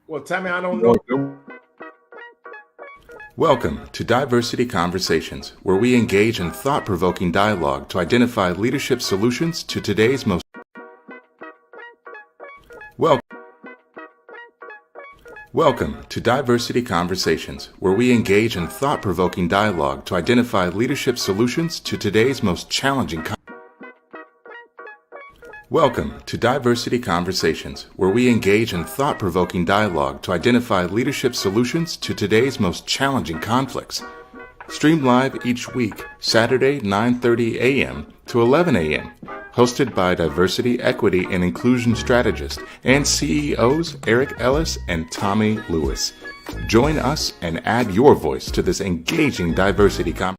Well, Tommy, I don't know. Welcome to Diversity Conversations, where we engage in thought-provoking dialogue to identify leadership solutions to today's most Wel- Welcome to Diversity Conversations, where we engage in thought-provoking dialogue to identify leadership solutions to today's most challenging Welcome to Diversity Conversations, where we engage in thought-provoking dialogue to identify leadership solutions to today's most challenging conflicts. Streamed live each week, Saturday 9:30 a.m. to 11 a.m. Hosted by Diversity, Equity, and Inclusion Strategist and CEOs Eric Ellis and Tommy Lewis. Join us and add your voice to this engaging diversity conversation.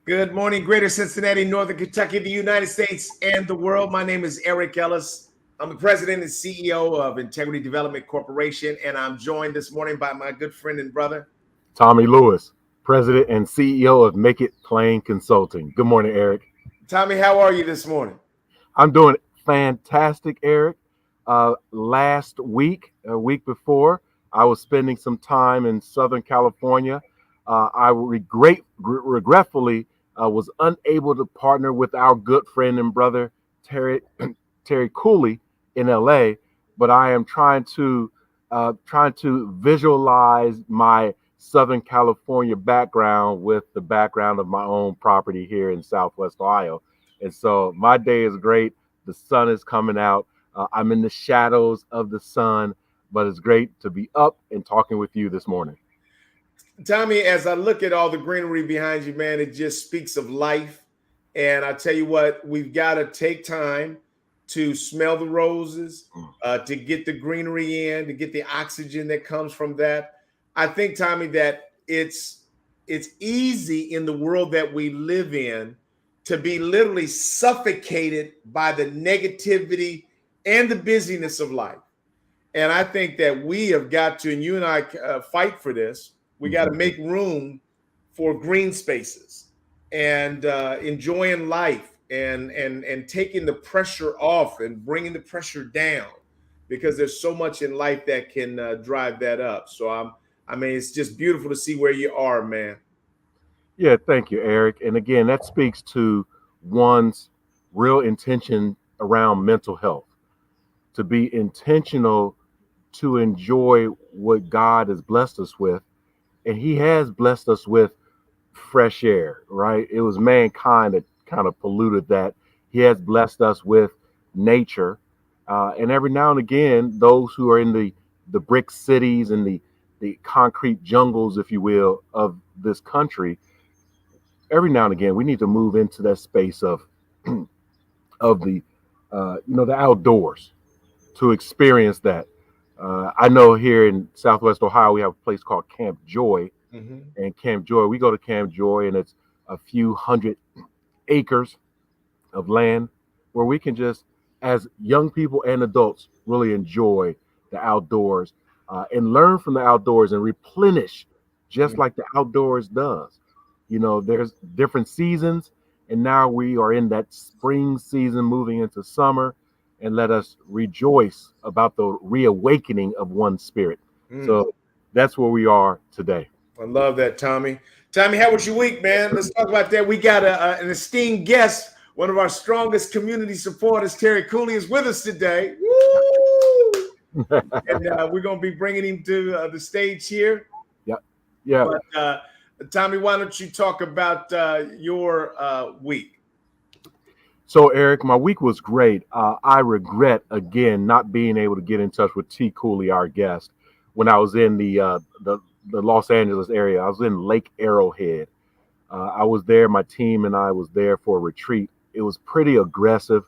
Good morning, Greater Cincinnati, Northern Kentucky, the United States, and the world. My name is Eric Ellis. I'm the president and CEO of Integrity Development Corporation, and I'm joined this morning by my good friend and brother, Tommy Lewis, president and CEO of Make It Plain Consulting. Good morning, Eric. Tommy, how are you this morning? I'm doing fantastic, Eric. Last week, a week before, I was spending some time in Southern California. I regretfully was unable to partner with our good friend and brother Terry Cooley in LA, but I am trying to visualize my Southern California background with the background of my own property here in Southwest Ohio. And so my day is great. The sun is coming out. I'm in the shadows of the sun, but it's great to be up and talking with you this morning. Tommy, as I look at all the greenery behind you, man, it just speaks of life. And I tell you what, we've got to take time to smell the roses, to get the greenery in, to get the oxygen that comes from that. I think, Tommy, that it's easy in the world that we live in to be literally suffocated by the negativity and the busyness of life. And I think that we have got to, and you and I fight for this, we got to make room for green spaces and enjoying life and taking the pressure off and bringing the pressure down, because there's so much in life that can drive that up. So I mean, it's just beautiful to see where you are, man. Yeah, thank you, Eric. And again, that speaks to one's real intention around mental health, to be intentional to enjoy what God has blessed us with. And he has blessed us with fresh air, right? It was mankind that kind of polluted that. He has blessed us with nature. And every now and again, those who are in the brick cities and the concrete jungles, if you will, of this country, every now and again, we need to move into that space of the the outdoors to experience that. I know here in Southwest Ohio, we have a place called Camp Joy. And Camp Joy, we go to Camp Joy, and it's a few hundred acres of land where we can just, as young people and adults, really enjoy the outdoors and learn from the outdoors and replenish just like the outdoors does. You know, there's different seasons, and now we are in that spring season moving into summer, and let us rejoice about the reawakening of one spirit. So that's where we are today. I love that, Tommy. Tommy, how was your week, man? Let's talk about that. We got an esteemed guest, one of our strongest community supporters, Terry Cooley, is with us today. Woo! And we're going to be bringing him to the stage here. Yeah. But, Tommy, why don't you talk about your week? So, Eric, my week was great. I regret, again, not being able to get in touch with T. Cooley, our guest, when I was in the Los Angeles area. I was in Lake Arrowhead. I was there. My team and I was there for a retreat. It was pretty aggressive.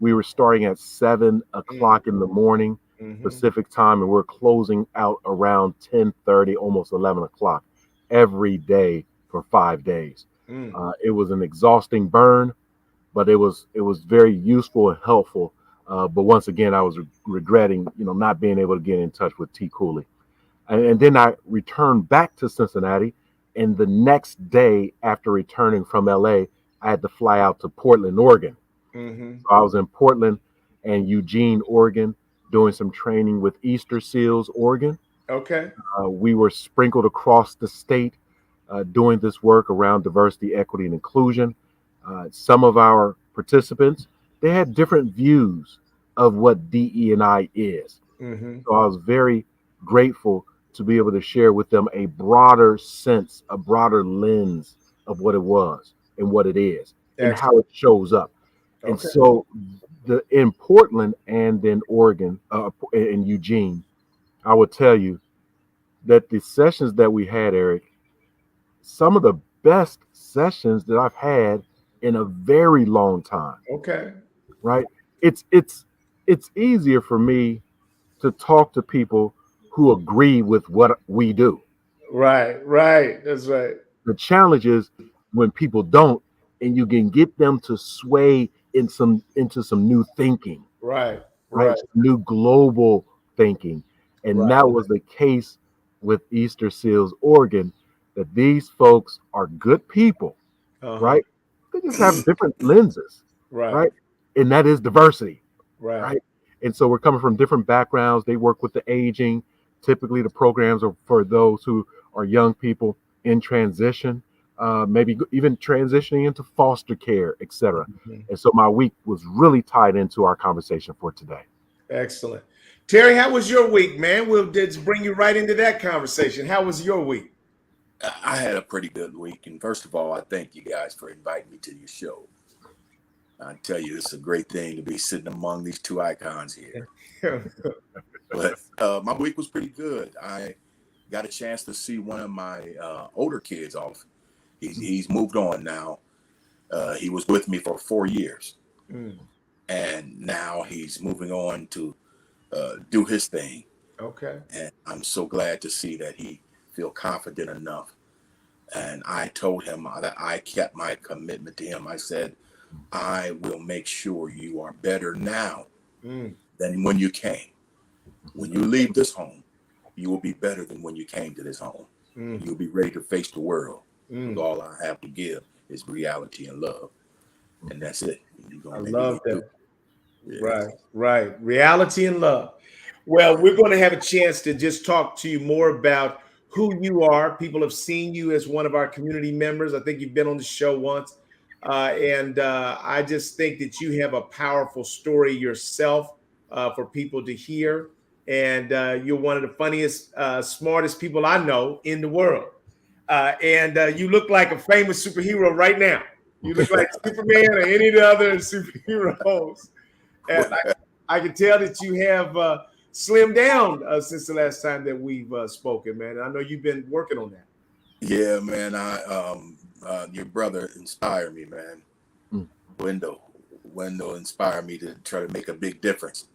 We were starting at 7 o'clock in the morning Pacific time, and we're closing out around 10:30, almost 11 o'clock every day for 5 days. It was an exhausting burn, but it was very useful and helpful. But once again, I was regretting, not being able to get in touch with T. Cooley. And then I returned back to Cincinnati, and the next day after returning from LA, I had to fly out to Portland, Oregon. So I was in Portland and Eugene, Oregon, doing some training with Easter Seals, Oregon. Okay. We were sprinkled across the state doing this work around diversity, equity, and inclusion. Some of our participants, they had different views of what DE&I is. Mm-hmm. So I was very grateful to be able to share with them a broader sense, a broader lens of what it was and what it is and how Excellent. it shows up. And Okay. so in Portland and in Oregon, in Eugene, I would tell you that the sessions that we had, Eric, some of the best sessions that I've had in a very long time. Okay. Right? It's easier for me to talk to people who agree with what we do. Right. Right. That's right. The challenge is when people don't, and you can get them to sway into some new thinking, Right. right? Right. New global thinking. And Right. that was the case with Easter Seals, Oregon, that these folks are good people, Uh-huh. right? They just have different lenses, Right. right? And that is diversity, Right. right? And so we're coming from different backgrounds. They work with the aging. Typically, the programs are for those who are young people in transition, maybe even transitioning into foster care, etc. Mhm. And so my week was really tied into our conversation for today. Excellent. Terry, how was your week, man? We'll just bring you right into that conversation. How was your week? I had a pretty good week. And first of all, I thank you guys for inviting me to your show. I tell you, it's a great thing to be sitting among these two icons here. But my week was pretty good. I got a chance to see one of my older kids off. He's moved on now. He was with me for 4 years. Mm, And now he's moving on to do his thing. okay. And I'm so glad to see that he feel confident enough. And I told him that I kept my commitment to him. I said, I will make sure you are better now Mm, than when you came. When you leave this home, you will be better than when you came to this home. mm, You'll be ready to face the world. Because mm. all I have to give is reality and love. And that's it. You're I gonna make love it do. that. Yes. Right. Right. Reality and love. Well, we're going to have a chance to just talk to you more about who you are. People have seen you as one of our community members. I think you've been on the show once. And I just think that you have a powerful story yourself for people to hear. And you're one of the funniest, smartest people I know in the world. And you look like a famous superhero right now. You look like Superman or any of the other superheroes. And I can tell that you have slimmed down since the last time that we've spoken, man. And I know you've been working on that. Yeah, man. Your brother inspired me, man. Mm. Wendell inspired me to try to make a big difference.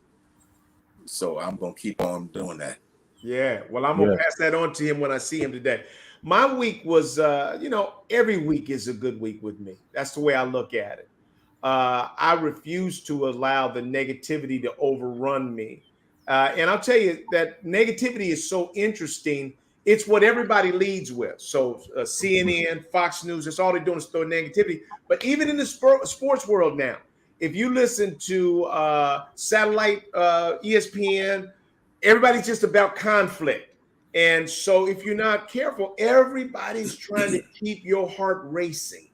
So I'm gonna keep on doing that. Yeah. Well, I'm going to Yeah. pass that on to him when I see him today. My week was, every week is a good week with me. That's the way I look at it. I refuse to allow the negativity to overrun me. And I'll tell you that negativity is so interesting. It's what everybody leads with. So CNN, Fox News, that's all they're doing is throw negativity. But even in the sports world now, if you listen to satellite ESPN, everybody's just about conflict. And so if you're not careful, everybody's trying to keep your heart racing.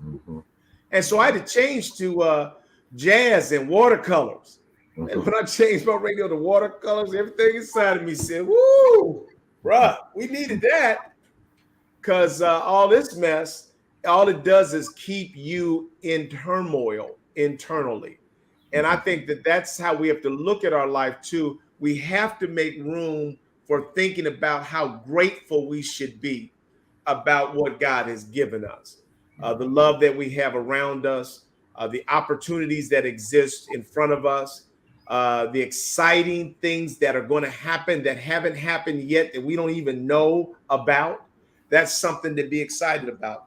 Mhm. And so I had to change to jazz and watercolors. And when I changed my radio to watercolors, everything inside of me said, woo, bruh, we needed that. Because all this mess, all it does is keep you in turmoil internally. And I think that that's how we have to look at our life too. We have to make room for thinking about how grateful we should be about what God has given us, the love that we have around us, the opportunities that exist in front of us, the exciting things that are going to happen that haven't happened yet that we don't even know about. That's something to be excited about.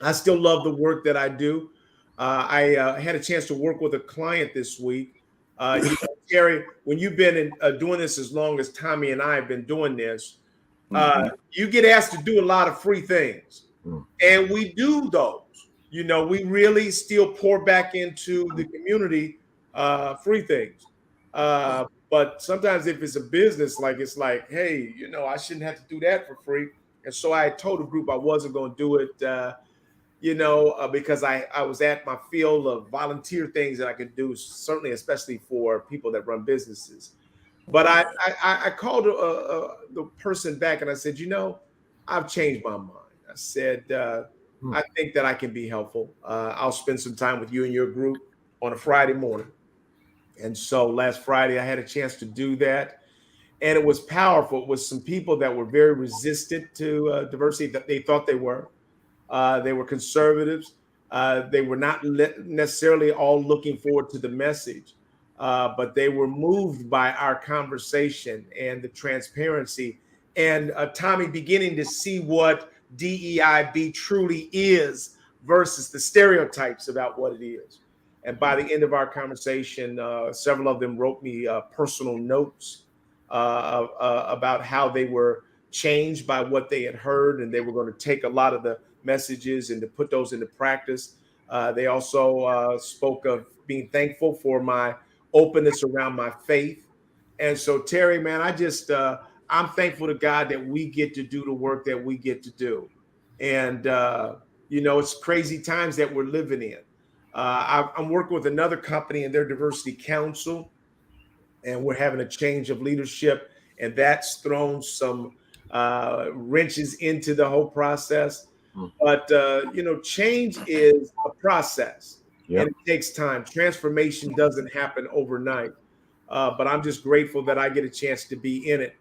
I still love the work that I do. I had a chance to work with a client this week. Terry, when you've been doing this as long as Tommy and I have been doing this, Mhm. you get asked to do a lot of free things. Mm. And we do those. You know, we really still pour back into the community free things. But sometimes if it's a business, like it's like, hey, I shouldn't have to do that for free. And so I told the group I wasn't going to do it, because I was at my field of volunteer things that I could do, certainly, especially for people that run businesses. But Oh, I yeah. I called the person back and I said, I've changed my mind. I said, Hmm. I think that I can be helpful. I'll spend some time with you and your group on a Friday morning. And so last Friday, I had a chance to do that. And it was powerful. It was some people that were very resistant to diversity, that they thought they were. They were conservatives. They were not necessarily all looking forward to the message, but they were moved by our conversation and the transparency. And Tommy beginning to see what DEIB truly is versus the stereotypes about what it is. And by the end of our conversation, several of them wrote me personal notes about how they were changed by what they had heard, and they were going to take a lot of the messages and to put those into practice. They also spoke of being thankful for my openness around my faith. And so, Terry, man, I'm thankful to God that we get to do the work that we get to do. And, it's crazy times that we're living in. I'm working with another company in their diversity council, and we're having a change of leadership, and that's thrown some wrenches into the whole process. Hmm. But change is a process, and Yep. it takes time. Transformation doesn't happen overnight. But I'm just grateful that I get a chance to be in it.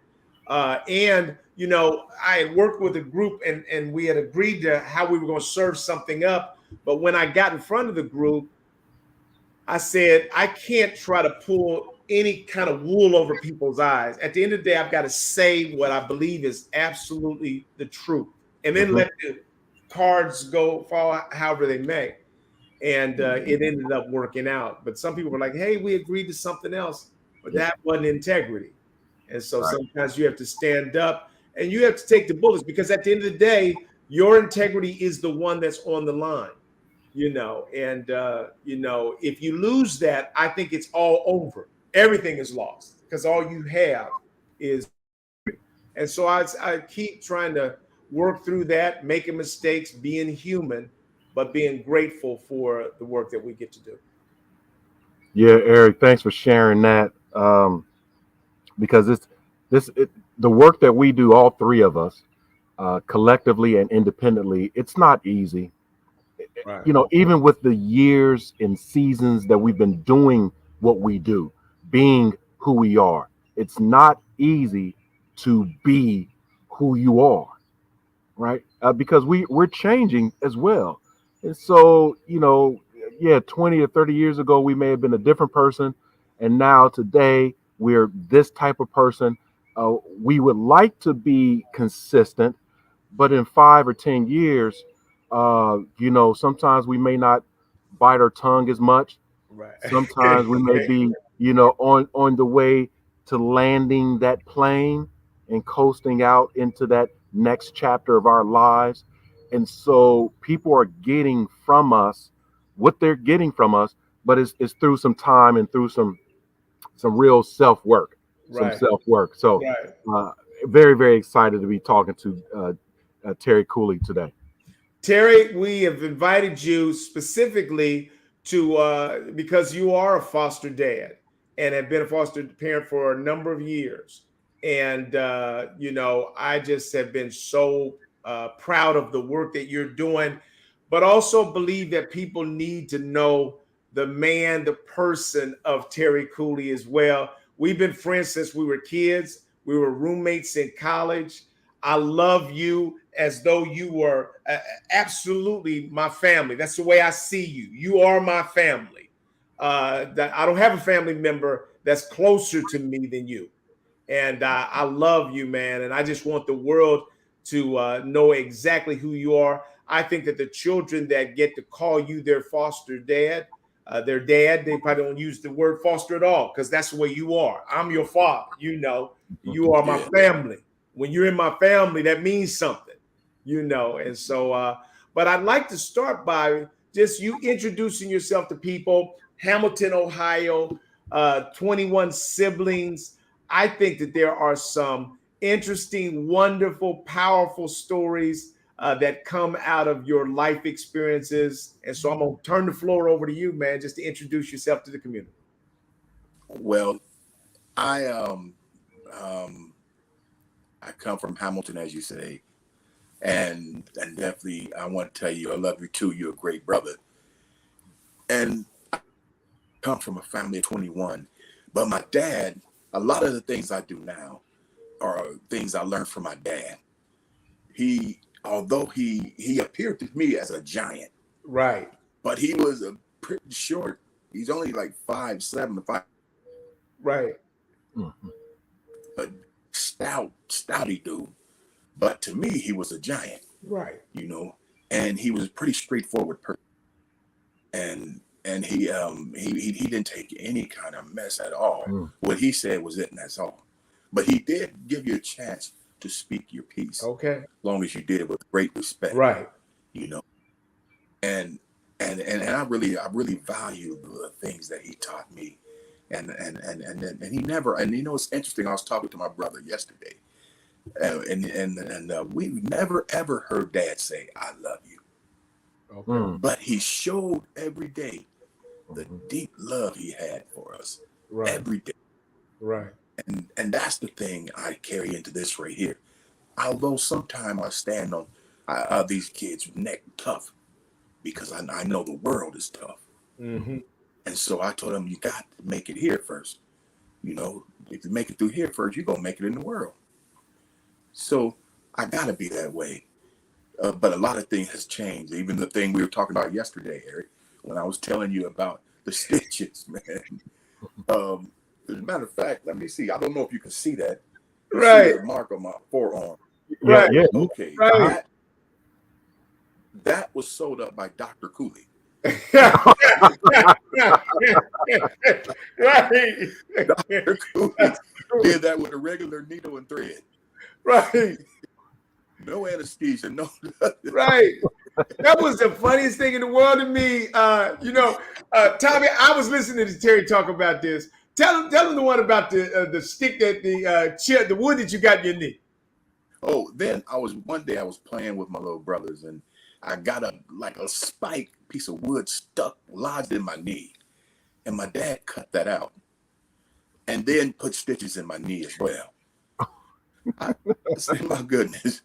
And I had worked with a group, and we had agreed to how we were going to serve something up. But when I got in front of the group, I said, I can't try to pull any kind of wool over people's eyes. At the end of the day, I've got to say what I believe is absolutely the truth, and then Mhm. let the cards go fall however they may. And it ended up working out. But some people were like, hey, we agreed to something else, but Yeah. that wasn't integrity. And so Right. sometimes you have to stand up and you have to take the bullets, because at the end of the day, your integrity is the one that's on the line. And if you lose that, I think it's all over. Everything is lost, because all you have is. And so I keep trying to work through that, making mistakes, being human, but being grateful for the work that we get to do. Yeah, Eric, thanks for sharing that. Because this it, the work that we do, all three of us, collectively and independently, it's not easy. Right. Even with the years and seasons that we've been doing what we do, being who we are, it's not easy to be who you are, right? Because we're changing as well. And so, yeah, 20 or 30 years ago, we may have been a different person. And now today, we're this type of person. We would like to be consistent, but in 5 or 10 years, sometimes we may not bite our tongue as much. Right. Sometimes we may be, on the way to landing that plane and coasting out into that next chapter of our lives. And so people are getting from us what they're getting from us, but it's through some time and through some real some Right. self work. So, Right. uh, very, very excited to be talking to Terry Cooley today. Terry, we have invited you specifically to because you are a foster dad and have been a foster parent for a number of years. And I just have been so proud of the work that you're doing, but also believe that people need to know the man, the person of Terry Cooley as well. We've been friends since we were kids. We were roommates in college. I love you as though you were absolutely my family. That's the way I see you. You are my family. That I don't have a family member that's closer to me than you. And I love you, man. And I just want the world to know exactly who you are. I think that the children that get to call you their dad, they probably don't use the word foster at all, because that's the way you are. I'm your father. You are my Yeah. family. When you're in my family, that means something, And so, but I'd like to start by just you introducing yourself to people. Hamilton, Ohio. 21 siblings. I think that there are some interesting, wonderful, powerful stories that come out of your life experiences. And so I'm going to turn the floor over to you, man, just to introduce yourself to the community. Well, I um, I come from Hamilton, as you say, and definitely I want to tell you I love you too. You're a great brother, and I come from a family of 21. But my dad, a lot of the things I do now are things I learned from my dad. Although he appeared to me as a giant, Right. but he was a pretty short. He's only like 5'7" to 5. Right. Mhm. A stouty dude. But to me, he was a giant, Right. and he was a pretty straightforward person. And he didn't take any kind of mess at all. Mm. What he said was it, and that's all. But he did give you a chance to speak your piece, Okay. as long as you did it with great respect. Right. And I really value the things that he taught me. And he never, and it's interesting. I was talking to my brother yesterday, and we've never ever heard Dad say "I love you," Okay. but he showed every day the deep love he had for us. Right. Every day. Right. And that's the thing I carry into this right here. Although sometimes I stand on these kids' neck tough because I know the world is tough. Mm-hmm. And so I told him, you got to make it here first. If you make it through here first, you're going to make it in the world. So I got to be that way. But a lot of things has changed. Even the thing we were talking about yesterday, Eric, when I was telling you about the stitches, man. As a matter of fact, let me see. I don't know if you can see that. You Right. see the mark on my forearm. Right. Yeah. Okay. Right. That was sewed up by Dr. Cooley. Right. Dr. Cooley did that with a regular needle and thread. Right. No anesthesia, no. Right. That was the funniest thing in the world to me. Tommy, I was listening to Terry talk about this. Tell him the one about the stick that the wood that you got in your knee. Oh, then one day I was playing with my little brothers, and I got a spike piece of wood lodged in my knee, and my dad cut that out, and then put stitches in my knee as well. I said, my goodness,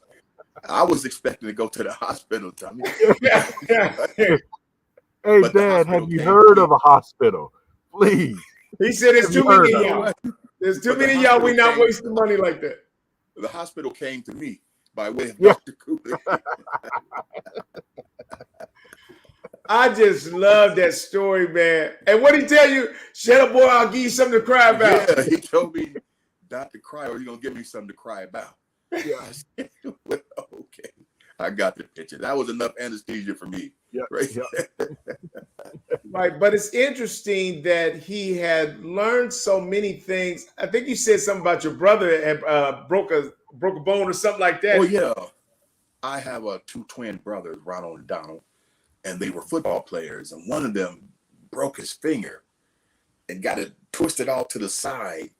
I was expecting to go to the hospital, Tommy. Hey, But the Dad, hospital have you came heard to of a hospital? Please. He said, "There's Have you too many heard of of y'all. it. There's too But the many of y'all. We hospital not came- wasting money like that." The hospital came to me by way of Yeah. Dr. Cooley. I just love that story, man. And what did he tell you? Shut up, boy. I'll give you something to cry about. Yeah, he told me not to cry, or you're gonna give me something to cry about. Yeah. I said, well, okay, I got the picture. That was enough anesthesia for me. Yeah. Right. Yeah. Right. But it's interesting that he had learned so many things. I think you said something about your brother had broke a bone or something like that. Oh yeah, I have two twin brothers, Ronald and Donald, and they were football players, and one of them broke his finger and got it twisted all to the side.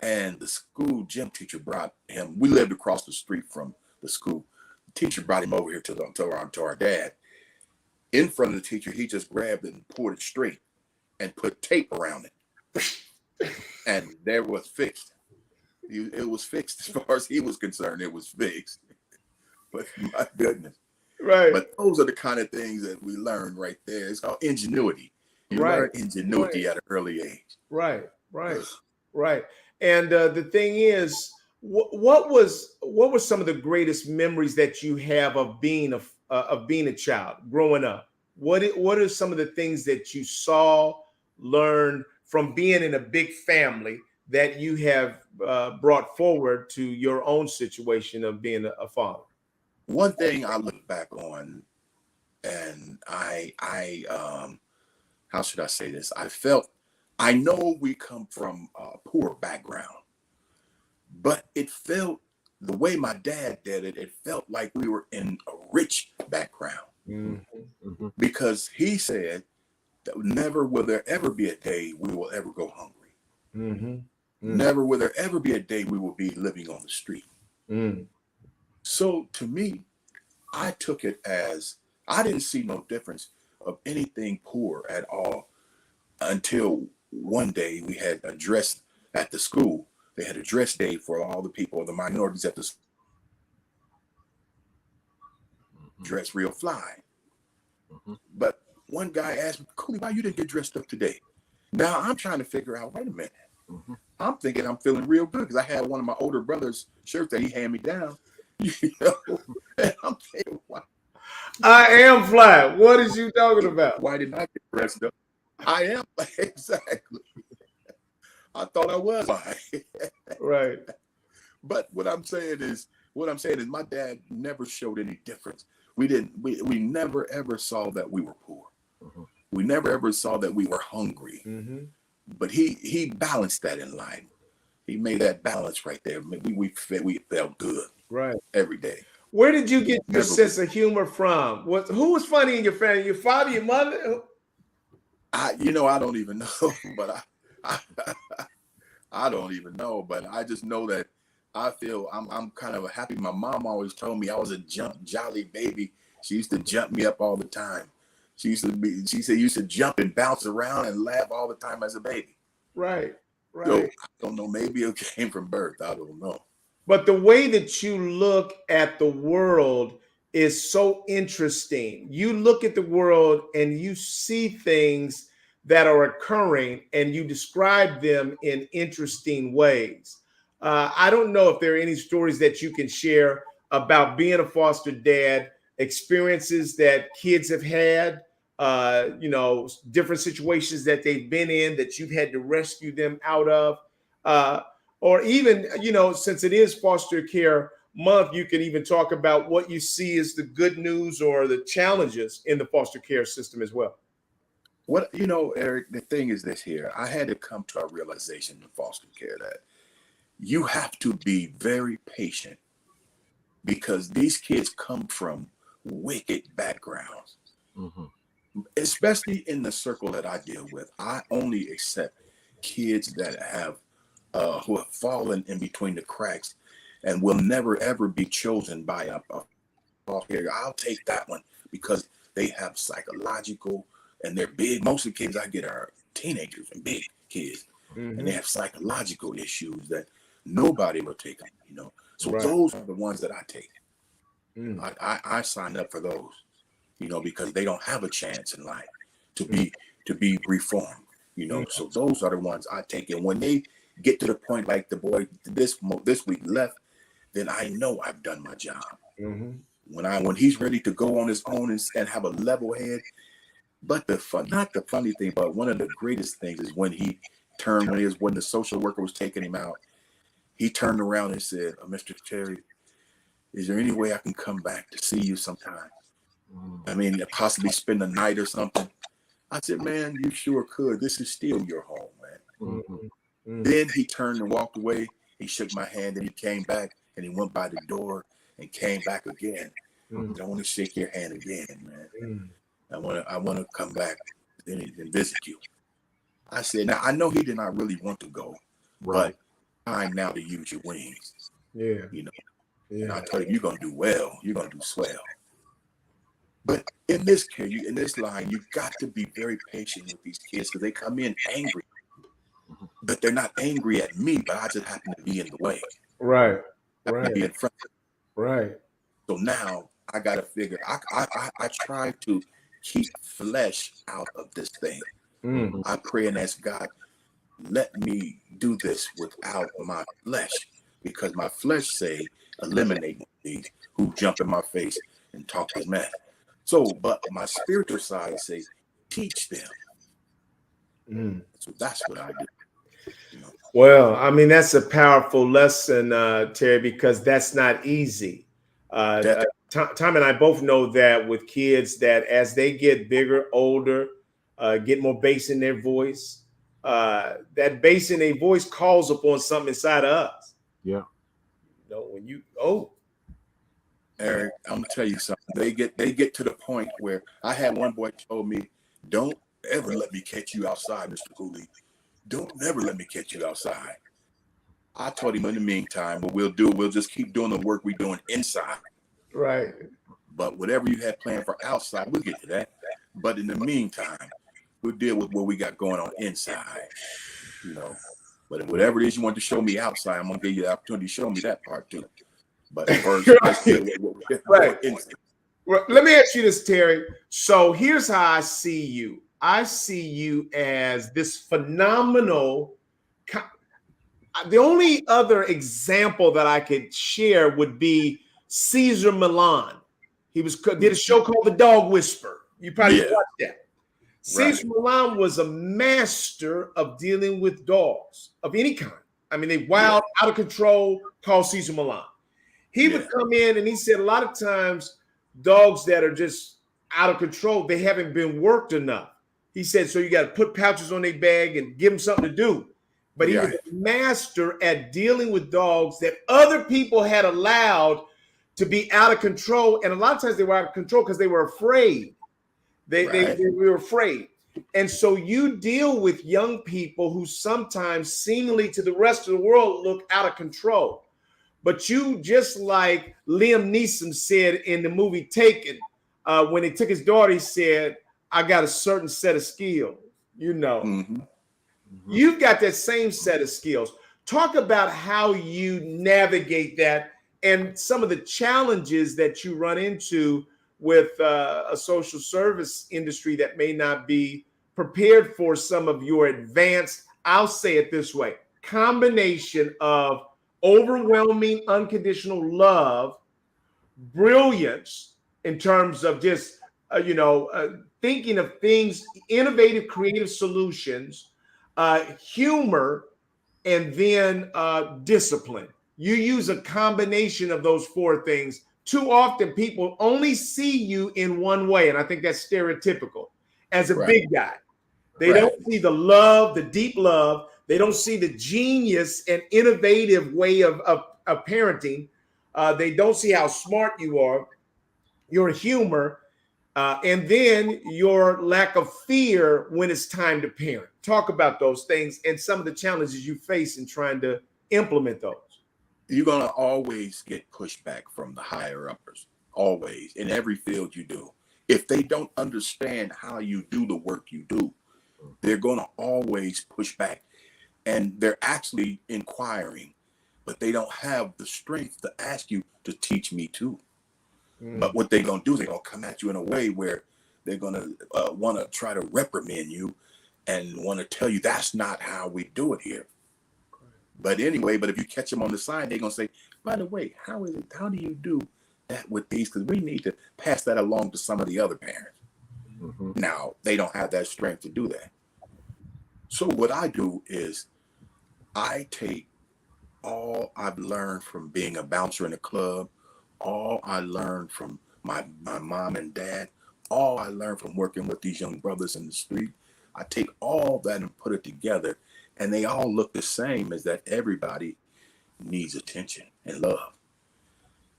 And the school gym teacher brought him. We lived across the street from the school. The teacher brought him over here to our dad. In front of the teacher, he just grabbed it and pulled it straight and put tape around it. And there was fixed. It was fixed as far as he was concerned. It was fixed. But my goodness. Right. But those are the kind of things that we learn right there. It's called ingenuity. You learn ingenuity at an early age. Right. Right. And the thing is, what were some of the greatest memories that you have of being a child growing up? What are some of the things that you saw, learned from being in a big family that you have brought forward to your own situation of being a father? One thing I look back on, and I how should I say this? I know we come from a poor background, but it felt the way my dad did it. It felt like we were in a rich background. Mm-hmm. Because he said Never will there ever be a day we will ever go hungry. Mm-hmm. Never will there ever be a day we will be living on the street. So to me, I took it as I didn't see no difference of anything poor at all until one day we had a dress at the school. They had a dress day for all the people, the minorities at the school. Dress real fly. But one guy asked me, Cooley, why you didn't get dressed up today? Now I'm trying to figure out, wait a minute. I'm thinking I'm feeling real good because I had one of my older brother's shirts that he handed me down. You know, and I'm thinking, why? I am fly. What is you talking about? Why didn't I get dressed up? I am exactly. I thought I was fly. Right. But what I'm saying is my dad never showed any difference. We never ever saw that we were poor. We never ever saw that we were hungry. But he balanced that in life. He made that balance right there. We felt good every day. Where did you get your sense of humor from? Who was funny in your family? Your father, your mother? I don't even know, but I don't even know. But I just know that I feel I'm kind of happy. My mom always told me I was a jolly baby. She used to jump me up all the time. She said you used to jump and bounce around and laugh all the time as a baby. Right. So I don't know. Maybe it came from birth. I don't know. But the way that you look at the world is so interesting. You look at the world and you see things that are occurring and you describe them in interesting ways. I don't know if there are any stories that you can share about being a foster dad, experiences that kids have had, different situations that they've been in that you've had to rescue them out of. Or even, since it is foster care month, you can even talk about what you see as the good news or the challenges in the foster care system as well. What, Eric, the thing is this here. I had to come to a realization in foster care that you have to be very patient because these kids come from wicked backgrounds, especially in the circle that I deal with. I only accept kids that have who have fallen in between the cracks and will never ever be chosen by a foster care. I'll take that one because they have psychological and they're big. Most of the kids I get are teenagers and big kids, and they have psychological issues that nobody will take them. So those are the ones that I take. I signed up for those, because they don't have a chance in life to be reformed. So those are the ones I take. And when they get to the point like the boy this week left, then I know I've done my job. When he's ready to go on his own and have a level head. But not the funny thing, but one of the greatest things is when he turned when the social worker was taking him out, he turned around and said, Mr. Terry, is there any way I can come back to see you sometime? I mean, possibly spend the night or something. I said, man, you sure could. This is still your home, man. Then he turned and walked away. He shook my hand and he came back and he went by the door and came back again. I want to shake your hand again, man. I want to come back and visit you. I said, now I know he did not really want to go, but time now to use your wings. Yeah. And I tell you, you're gonna do well. You're gonna do swell. But in this case, in this line, you got to be very patient with these kids because they come in angry, but they're not angry at me. But I just happen to be in the way. Right. I happen to be in front. Right. So now I got to figure. I try to keep flesh out of this thing. I pray and ask God, let me do this without my flesh, because my flesh say eliminate these who jump in my face and talk this mess. So, but my spiritual side say teach them. So that's what I do. Well, I mean, that's a powerful lesson, Terry, because that's not easy. Tom and I both know that with kids that as they get bigger, older, get more bass in their voice, that bass in their voice calls upon something inside of us. Yeah. When you Eric, I'm gonna tell you something. They get to the point where I had one boy told me, don't ever let me catch you outside, Mr. Cooley. Don't never let me catch you outside. I told him in the meantime, what we'll just keep doing the work we're doing inside. Right. But whatever you had planned for outside, we'll get to that. But in the meantime, we'll deal with what we got going on inside, you know. But whatever it is you want to show me outside, I'm gonna give you the opportunity to show me that part too. But first, let's deal with what we're Right. inside. Well, let me ask you this, Terry. So here's how I see you. I see you as this phenomenal. The only other example that I could share would be Caesar Milan. He did a show called The Dog Whisperer. You probably watched that. Caesar Milan was a master of dealing with dogs of any kind. I mean, they wild, out of control, called Caesar Milan. He would come in and he said a lot of times dogs that are just out of control, they haven't been worked enough. He said, so you got to put pouches on their bag and give them something to do. But he was a master at dealing with dogs that other people had allowed to be out of control. And a lot of times they were out of control because they were afraid. They were afraid. And so you deal with young people who sometimes seemingly to the rest of the world look out of control. But you, just like Liam Neeson said in the movie Taken, when he took his daughter, he said, I got a certain set of skills, you know. Mm-hmm. You've got that same set of skills. Talk about how you navigate that and some of the challenges that you run into with a social service industry that may not be prepared for some of your advanced, I'll say it this way, combination of overwhelming unconditional love, brilliance in terms of just, thinking of things, innovative, creative solutions, humor, and then discipline. You use a combination of those four things. Too often people only see you in one way, and I think that's stereotypical, as a big guy. They don't see the love, the deep love. They don't see the genius and innovative way of parenting. They don't see how smart you are, your humor, and then your lack of fear when it's time to parent. Talk about those things and some of the challenges you face in trying to implement those. You're going to always get pushback from the higher uppers, always, in every field you do. If they don't understand how you do the work you do, they're going to always push back. And they're actually inquiring, but they don't have the strength to ask you to teach me too. But what they're going to do is they're going to come at you in a way where they're going to want to try to reprimand you and want to tell you that's not how we do it here. But anyway, but if you catch them on the side, they're going to say, by the way, how do you do that with these? Because we need to pass that along to some of the other parents. Mm-hmm. Now, they don't have that strength to do that. So what I do is I take all I've learned from being a bouncer in a club, all I learned from my mom and dad, all I learned from working with these young brothers in the street. I take all that and put it together, and they all look the same, as that everybody needs attention and love.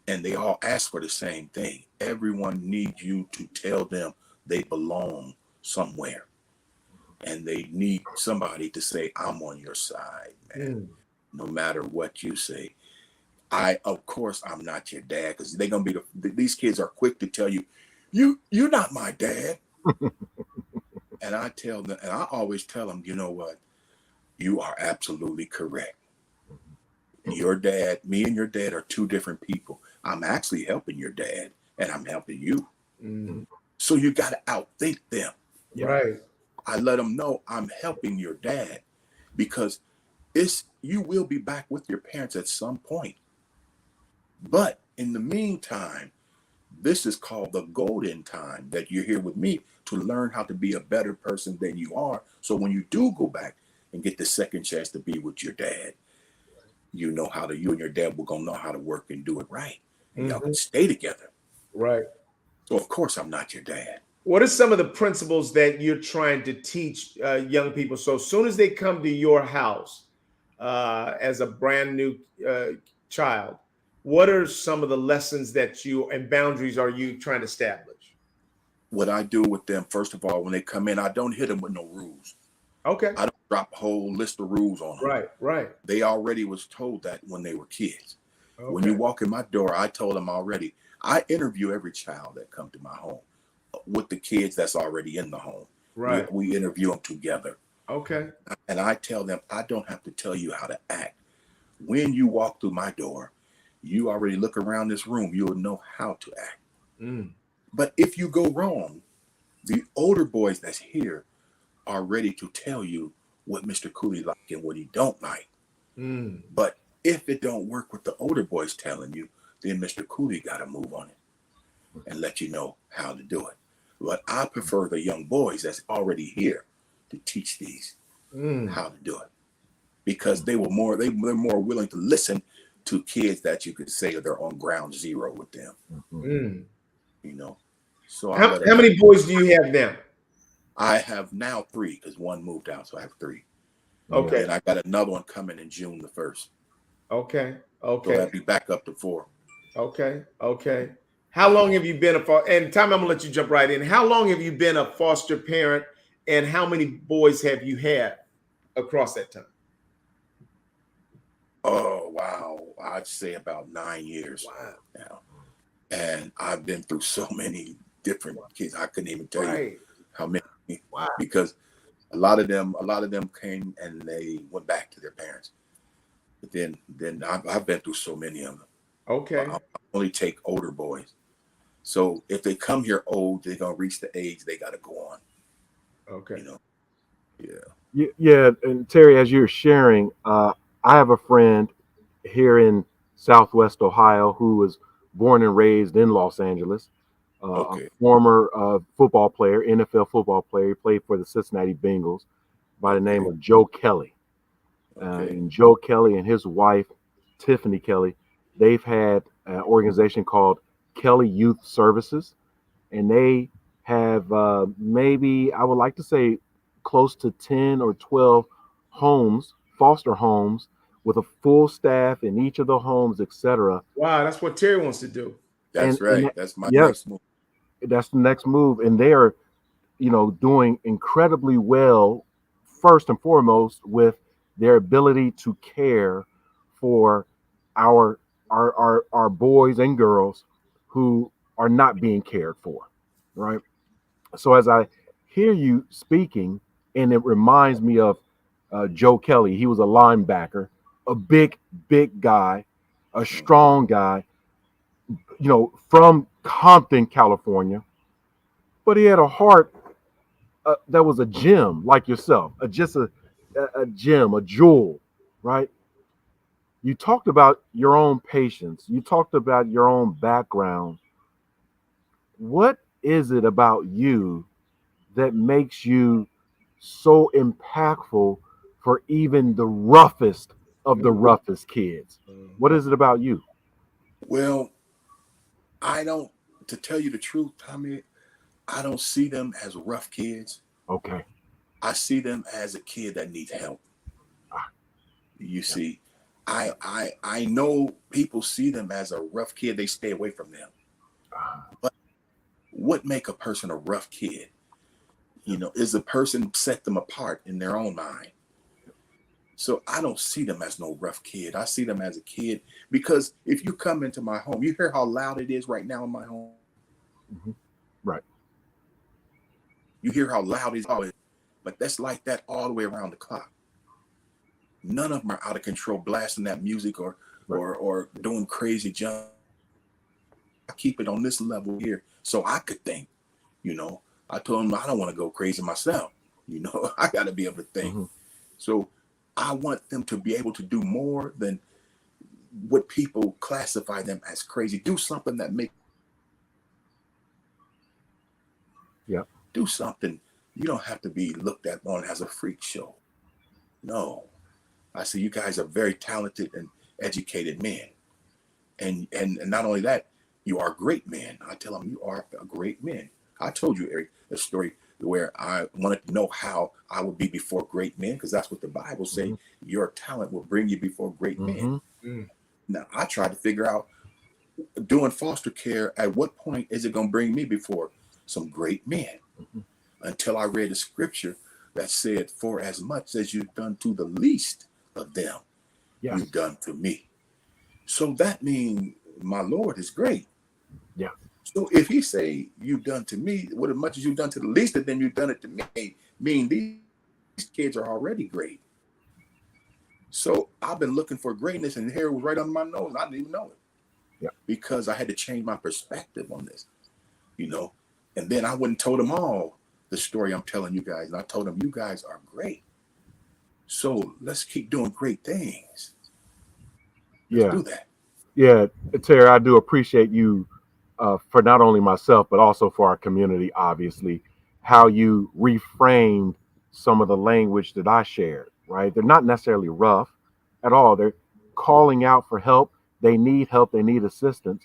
And they all ask for the same thing. Everyone needs you to tell them they belong somewhere. And they need somebody to say, I'm on your side, man. No matter what you say. Of course, I'm not your dad, because they're going to be, these kids are quick to tell you, you're not my dad. And I tell them, and I always tell them, you know what? You are absolutely correct. Your dad, me and your dad are two different people. I'm actually helping your dad, and I'm helping you. Mm-hmm. So you got to outthink them. Right. I let them know I'm helping your dad, because you will be back with your parents at some point. But in the meantime, this is called the golden time that you're here with me to learn how to be a better person than you are. So when you do go back and get the second chance to be with your dad, you and your dad will gonna know how to work and do it right. And y'all can stay together. Right. So of course I'm not your dad. What are some of the principles that you're trying to teach young people? So as soon as they come to your house as a brand new child, what are some of the lessons that and boundaries are you trying to establish? what I do with them, first of all, when they come in, I don't hit them with no rules. Okay. I don't drop a whole list of rules on them. Right, right. They already was told that when they were kids. Okay. When you walk in my door, I told them already. I interview every child that come to my home with the kids that's already in the home. Right. We interview them together. Okay. And I tell them, I don't have to tell you how to act. When you walk through my door, you already look around this room, you'll know how to act. Mm. But if you go wrong, the older boys that's here are ready to tell you what Mr. Cooley like and what he don't like. Mm. But if it don't work with the older boys telling you, then Mr. Cooley got to move on it and let you know how to do it. But I prefer the young boys that's already here to teach these how to do it, because they're more willing to listen to kids that you could say they're on ground zero with them. Mm. You know, so How many boys do you have now? I have now 3 because one moved out, so I have 3. Okay. And I got another one coming in June the 1st. Okay. So Okay. I'll be back up to 4. Okay. Okay. How long have you been and Tommy, I'm gonna let you jump right in. How long have you been a foster parent, and how many boys have you had across that time? Oh wow, I'd say about 9 years now, and I've been through so many different kids. I couldn't even tell you how many, because a lot of them came and they went back to their parents. But then I've been through so many of them. Okay. I only take older boys. So if they come here old, they're gonna reach the age they got to go on. Okay. You know, Yeah. And Terry, as you're sharing, I have a friend here in Southwest Ohio who was born and raised in Los Angeles. A former football player, NFL football player. He played for the Cincinnati Bengals by the name of Joe Kelly. And Joe Kelly and his wife, Tiffany Kelly, they've had an organization called Kelly Youth Services. And they have maybe, I would like to say, close to 10 or 12 homes, foster homes, with a full staff in each of the homes, etc. Wow, that's what Terry wants to do. That's right. That's my next move. That's the next move. And they are, doing incredibly well, first and foremost, with their ability to care for our boys and girls who are not being cared for, right? So as I hear you speaking, and it reminds me of Joe Kelly. He was a linebacker, a big guy, a strong guy, from Compton, California, but he had a heart that was a gem, like yourself, just a gem, a jewel, right? You talked about your own patience. You talked about your own background. What is it about you that makes you so impactful for even the roughest of the roughest kids? What is it about you? Well, to tell you the truth, Tommy, I don't see them as rough kids. Okay. I see them as a kid that needs help. You see, I know people see them as a rough kid, they stay away from them. But what make a person a rough kid? Is the person set them apart in their own mind. So I don't see them as no rough kid. I see them as a kid, because if you come into my home, you hear how loud it is right now in my home. Right. You hear how loud it is, but that's like that all the way around the clock. None of them are out of control, blasting that music or doing crazy jump. I keep it on this level here so I could think. I told them I don't want to go crazy myself. I got to be able to think. So I want them to be able to do more than what people classify them as crazy. Do something that makes. Do something. You don't have to be looked at on as a freak show. No. I see you guys are very talented and educated men. And not only that, you are great men. I tell them you are a great man. I told you, Eric, a story where I wanted to know how I would be before great men, because that's what the Bible says. Your talent will bring you before great men. Now, I tried to figure out, doing foster care, at what point is it going to bring me before some great men until I read a scripture that said, for as much as you've done to the least of them, Yes. you've done to me. So that means my Lord is great. Yeah. So if he say you've done to me, what as much as you've done to the least of them, you've done it to me, meaning these kids are already great. So I've been looking for greatness, and here it was right on my nose. I didn't even know it. Yeah. Because I had to change my perspective on this, you know. And then I went and told them all the story I'm telling you guys. And I told them, you guys are great. So let's keep doing great things. Let's do that. Yeah, Terry, I do appreciate you for not only myself, but also for our community, obviously, how you reframed some of the language that I shared, right? They're not necessarily rough at all. They're calling out for help. They need help. They need assistance.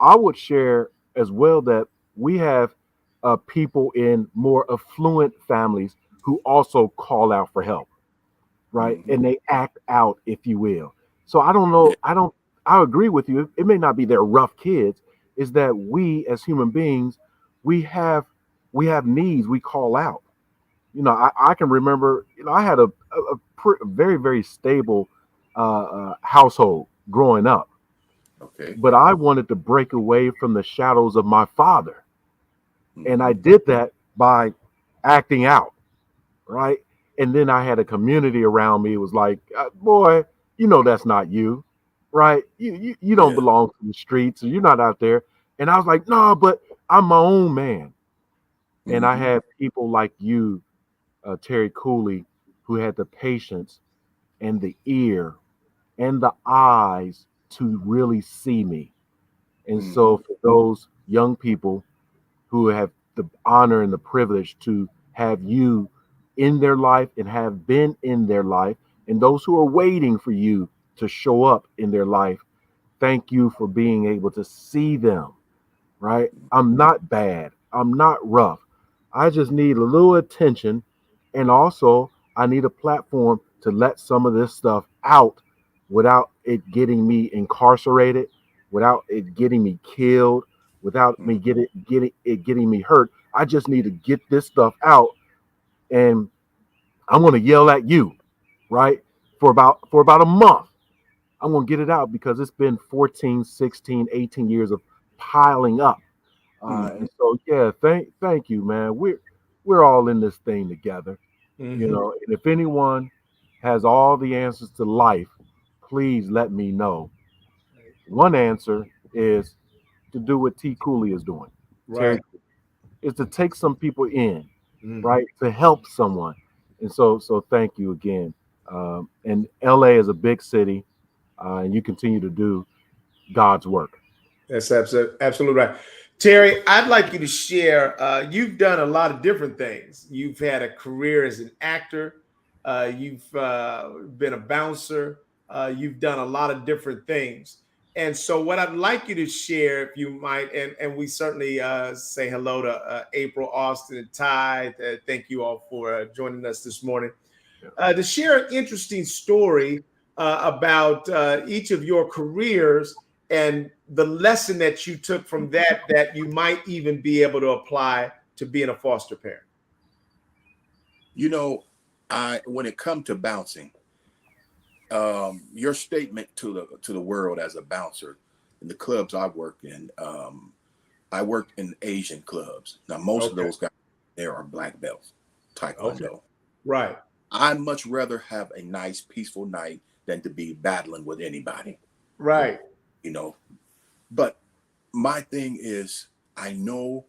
I would share as well that we have people in more affluent families who also call out for help, right? Mm-hmm. And they act out, if you will. So I don't know. I agree with you. It may not be their rough kids. Is that we as human beings, we have needs. We call out. I can remember. I had a very very stable household growing up, Okay. but I wanted to break away from the shadows of my father, and I Mm-hmm. did that by acting out, right? And then I had a community around me. It was like, boy, that's not you, right? You don't Yeah. belong to the streets, or you're not out there. And I was like, no, but I'm my own man. And I Mm-hmm. had people like you, Terry Cooley, who had the patience and the ear and the eyes to really see me. And Mm-hmm. so for those young people who have the honor and the privilege to have you in their life and have been in their life, and those who are waiting for you to show up in their life, thank you for being able to see them, right? I'm not bad. I'm not rough. I just need a little attention. And also, I need a platform to let some of this stuff out without it getting me incarcerated, without it getting me killed, without me getting me hurt. I just need to get this stuff out, and I'm going to yell at you, right? For about a month. I'm going to get it out because it's been 14, 16, 18 years of piling up. Mm-hmm. And so, yeah, thank you, man. We're all in this thing together, Mm-hmm. And if anyone has all the answers to life, please let me know. One answer is to do what T. Cooley is doing. Terry Right. is to take some people in, Mm-hmm. right, to help someone. And so thank you again. And LA is a big city, and you continue to do God's work. That's absolutely right. Terry, I'd like you to share. You've done a lot of different things. You've had a career as an actor. You've been a bouncer. You've done a lot of different things. And so, what I'd like you to share, if you might, and we certainly say hello to April, Austin, and Ty. Thank you all for joining us this morning. To share an interesting story about each of your careers and the lesson that you took from that you might even be able to apply to being a foster parent. I when it comes to bouncing, your statement to the world as a bouncer in the clubs I work in, I worked in Asian clubs. Now most of Okay. those guys there are black belts, Okay. taekwondo. Right. I'd much rather have a nice, peaceful night than to be battling with anybody, Right. you know. But my thing is, I know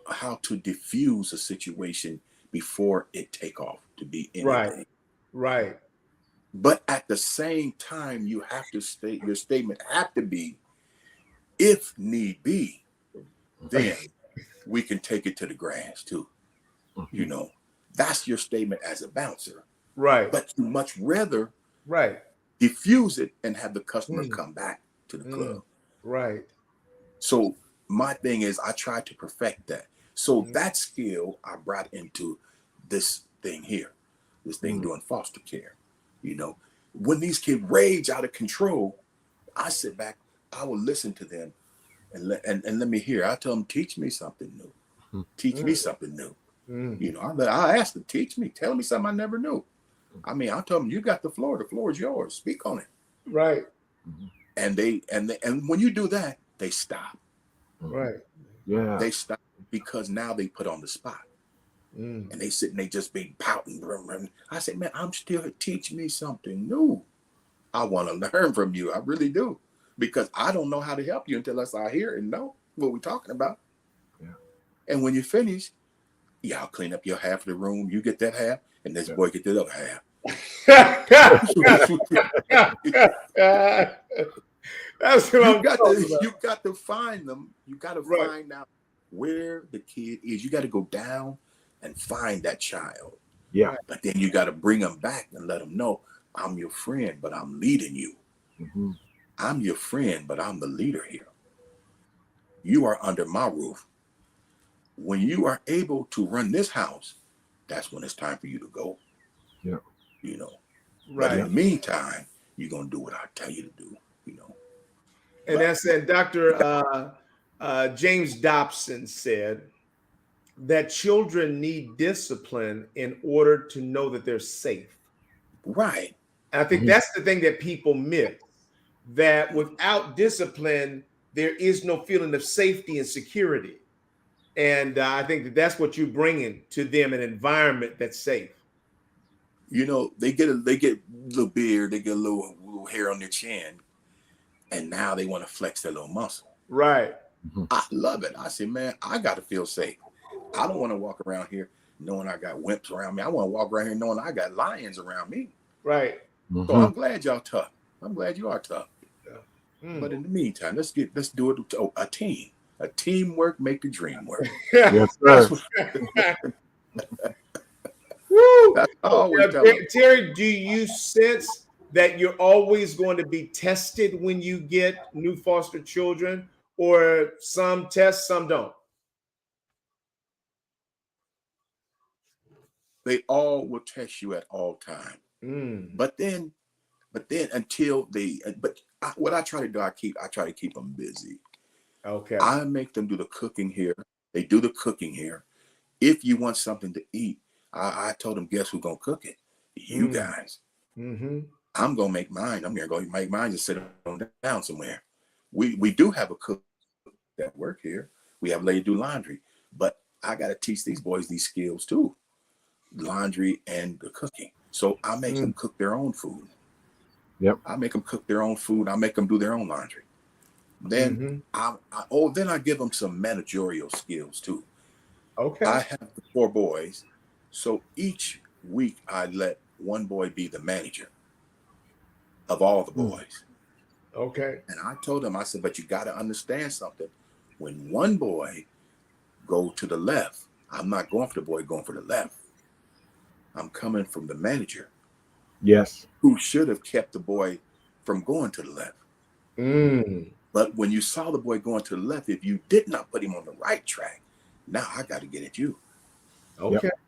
how to diffuse a situation before it take off to be Right. anything. Right. But at the same time, you have to state your statement have to be, if need be, then we can take it to the grass too. You Mhm. know, that's your statement as a bouncer. Right. But you much rather Right. diffuse it and have the customer Mm, come back to the club. mm, right. So my thing is I try to perfect that. So Mm, that skill I brought into this thing here, this thing mm, doing foster care. You know, when these kids rage out of control, I sit back, I will listen to them and let me hear. I tell them, teach me something new. Teach me something new. You know, I asked them, teach me, tell me something I never knew. I mean, I told them, you got the floor is yours. Speak on it. Right. And and when you do that, they stop. Right. Yeah. They stop because now they put on the spot. And they sit and they just be pouting. I said, man, I'm still teach me something new. I want to learn from you. I really do. Because I don't know how to help you until I hear and know what we're talking about. Yeah. And when you finish, I'll clean up your half of the room. You get that half, and this boy get the other half. That's what I'm talking about. You got to find them. You got to find out where the kid is. You got to go down and find that child. Yeah. But then you got to bring them back and let them know, I'm your friend, but I'm leading you. I'm your friend, but I'm the leader here. You are under my roof. When you are able to run this house, that's when it's time for you to go. Yeah. You know. Right. But in the meantime, you're gonna do what I tell you to do. You know. And that's it. Dr. James Dobson said that children need discipline in order to know that they're safe. Right. And I think that's the thing that people miss, that without discipline, there is no feeling of safety and security. And I think that that's what you're bringing to them, an environment that's safe. You know, they get a little beard, they get a little hair on their chin, and now they want to flex their little muscle. Right. I love it. I say, man, I got to feel safe. I don't want to walk around here knowing I got wimps around me. I want to walk around here knowing I got lions around me. Right. So I'm glad y'all tough. I'm glad you are tough. But in the meantime, let's do it a team. A teamwork make the dream work. Yes, sir. Woo! That's always Terry, do you sense that you're always going to be tested when you get new foster children, or some test, some don't? They all will test you at all time. But then what I try to do, I try to keep them busy. Okay. I make them do the cooking here. They do the cooking here. If you want something to eat, I told them, guess who's gonna cook it? You guys. I'm gonna make mine. I'm gonna go make mine, just sit down somewhere. We do have a cook that work here. We have a lady do laundry, but I gotta teach these boys these skills too. Laundry and the cooking. So I make them cook their own food. Yep. I make them cook their own food. I make them do their own laundry. Then I give them some managerial skills too. Okay. I have 4 boys, so each week I let one boy be the manager of all the boys. Okay. And I told him, I said, but you got to understand something. When one boy go to the left, I'm not going for the boy going for the left. I'm coming from the manager. Yes. Who should have kept the boy from going to the left. But when you saw the boy going to the left, if you did not put him on the right track, now I got to get at you. Okay. Yep.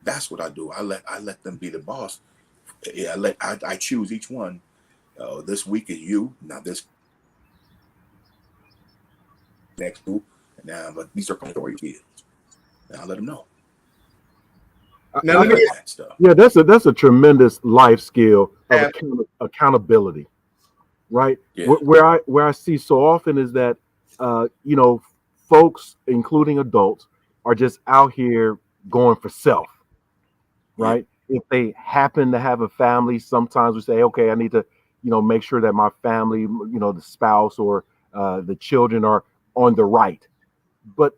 That's what I do. I let them be the boss. I choose each one. This week is you. Now this next week. Now, but these are your kids. And I let them know. Now, yeah, that's a tremendous life skill of accountability, right? Yeah. Where I see so often is that folks, including adults, are just out here going for self, right? Yeah. If they happen to have a family, sometimes we say, okay, I need to, make sure that my family, the spouse or the children are on the right. But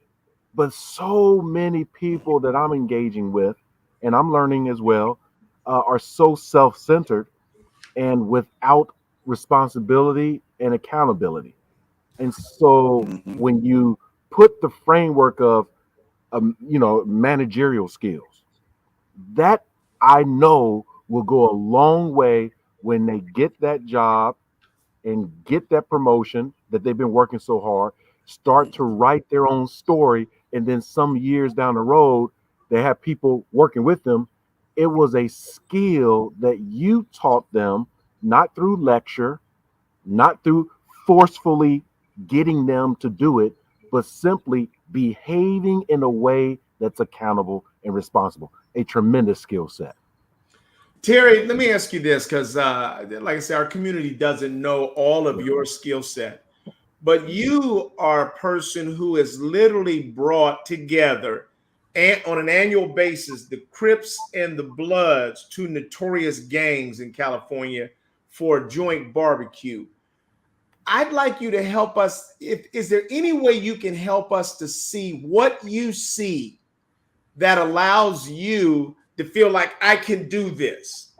so many people that I'm engaging with, and I'm learning as well, are so self-centered and without responsibility and accountability. And so when you put the framework of, managerial skills, that I know will go a long way when they get that job and get that promotion that they've been working so hard, start to write their own story, and then some years down the road, they have people working with them. It was a skill that you taught them, not through lecture, not through forcefully getting them to do it, but simply behaving in a way that's accountable and responsible. A tremendous skill set. Terry, let me ask you this, because like I said, our community doesn't know all of your skill set, but you are a person who has literally brought together and on an annual basis the Crips and the Bloods, two notorious gangs in California, for a joint barbecue. I'd like you to help us. Is there any way you can help us to see what you see that allows you to feel like I can do this?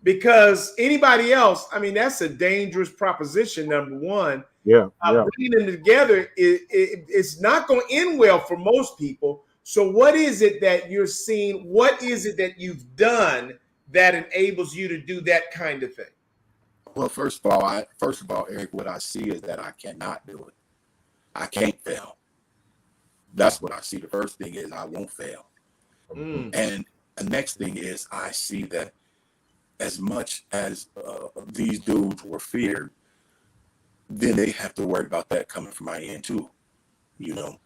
Because anybody else, I mean, that's a dangerous proposition, number one. Yeah. Bringing them together, it's not going to end well for most people. So what is it that you're seeing? What is it that you've done that enables you to do that kind of thing? Well, first of all, Eric, what I see is that I cannot do it. I can't fail. That's what I see. The first thing is I won't fail. And the next thing is I see that as much as these dudes were feared, then they have to worry about that coming from my end too, you know.